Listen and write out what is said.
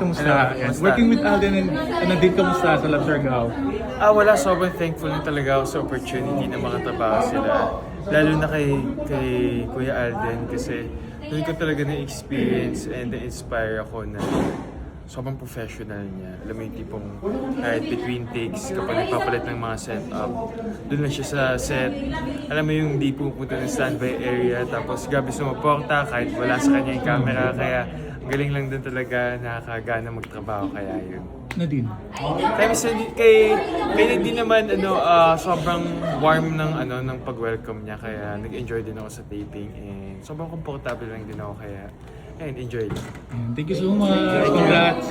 Kamusta? Kamusta? Working with Alden and Nadine, kamusta sa Love Surgaw? Wala, sobrang thankful na talaga ako sa opportunity na makatrabaho sila. Lalo na kay Kuya Alden kasi doon ko talaga na-experience and na-inspire ako na sobrang professional niya. Alam mo yung tipong kahit between takes, kapag nagpapalit ng mga setup, doon lang siya sa set. Alam mo yung di pupunta ng standby area, tapos gabi sumuporta kahit wala sa kanya yung camera. Kaya galing lang din talaga, nakakagana magtrabaho kaya yun. Nadine? Kay Nadine naman sobrang warm ng pag-welcome niya kaya nag-enjoy din ako sa taping and sobrang comfortable lang din ako kaya enjoy. Thank you so much. Congrats.